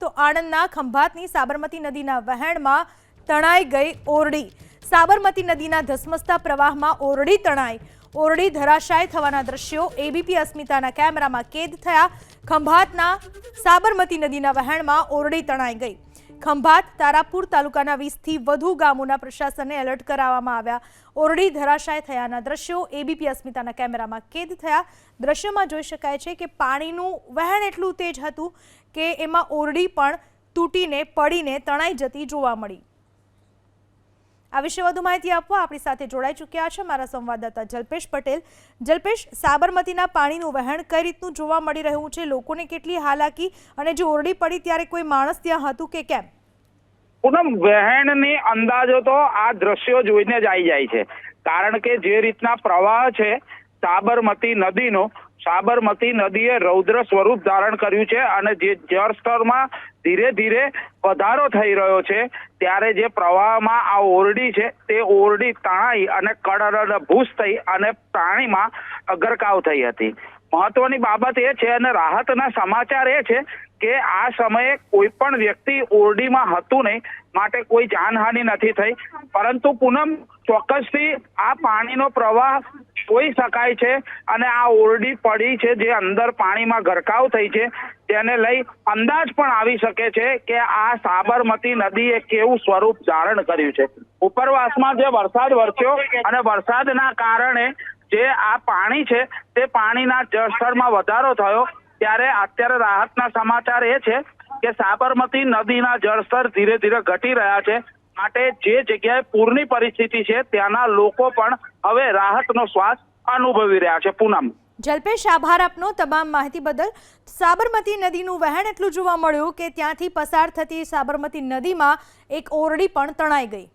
તો આણંદના ખંભાતની સાબરમતી નદીના વહેણમાં તણાઈ ગઈ ઓરડી। સાબરમતી નદીના ધસમસતા પ્રવાહમાં ઓરડી તણાઈ, ઓરડી ધરાશાય થવાના દ્રશ્યો એબીપી અસ્મિતાના કેમેરામાં કેદ થયા। ખંભાતના સાબરમતી નદીના વહેણમાં ઓરડી તણાઈ ગઈ। ખંભાત તારાપુર તાલુકાના 20 થી વધુ ગામોના પ્રશાસનને એલર્ટ કરાવવામાં આવ્યા। ઓરડી ધરાશાય થયાના દ્રશ્યો એબીપી અસ્મિતાના કેમેરામાં કેદ થયા। દ્રશ્યમાં જોઈ શકાય છે કે પાણીનું વહેણ એટલું તેજ હતું કે એમાં ઓરડી પણ તૂટીને પડીને તણાઈ જતી જોવા મળી। આ વિશે વધુ માહિતી આપવા આપણી સાથે જોડાઈ ચૂક્યા છે મારા સંવાદદાતા જલ્પેશ પટેલ। જલ્પેશ, સાબરમતીના પાણીનું વહેણ કઈ રીતનું જોવા મળી રહ્યું છે, લોકોને કેટલી હાલાકી, અને જે ઓરડી પડી ત્યારે કોઈ માણસ ત્યાં હતું કે કેમ? પૂનમ, વહેણની અંદાજો તો આ દ્રશ્યો જોઈને જ આવી જાય છે, કારણ કે જે રીતના પ્રવાહ છે સાબરમતી નદીનો, સાબરમતી નદીએ રૌદ્ર સ્વરૂપ ધારણ કર્યું છે અને જે જળસ્તરમાં ધીરે ધીરે વધારો થઈ રહ્યો છે, ત્યારે જે પ્રવાહમાં આ ઓરડી છે તે ઓરડી તણાઈ અને કડરભૂસ થઈ અને પાણીમાં ગરકાવ થઈ હતી। મહત્વની બાબત એ છે અને રાહતના સમાચાર એ છે કે આ સમયે કોઈ પણ વ્યક્તિ ઓરડીમાં હતું નહીં, માટે કોઈ જાનહાનિ નથી થઈ। પરંતુ પૂનમ, ચોક્કસથી આ પાણીનો પ્રવાહ જોઈ શકાય છે અને આ ઓરડી પડી છે જે અંદર પાણીમાં ગરકાવ થઈ છે, તેને લઈ અંદાજ પણ આવી શકે છે કે આ સાબરમતી નદીએ કેવું સ્વરૂપ ધારણ કર્યું છે। ઉપરવાસમાં જે વરસાદ વરસ્યો અને વરસાદના કારણે જે આ પાણી છે તે પાણીના જળસ્તરમાં વધારો થયો, ત્યારે અત્યારે રાહતના સમાચાર એ છે કે સાબરમતી નદીના જળસ્તર ધીરે ધીરે ઘટી રહ્યા છે, માટે જે જગ્યાએ પૂરની પરિસ્થિતિ છે ત્યાંના લોકો પણ હવે રાહતનો શ્વાસ અનુભવી રહ્યા છે। પૂનમ, જલ્પેશ, આભાર આપનો તમામ માહિતી બદલ। સાબરમતી નદીનું વહેણ એટલું જોવા મળ્યું કે ત્યાંથી પસાર થતી સાબરમતી નદીમાં એક ઓરડી પણ તણાઈ ગઈ।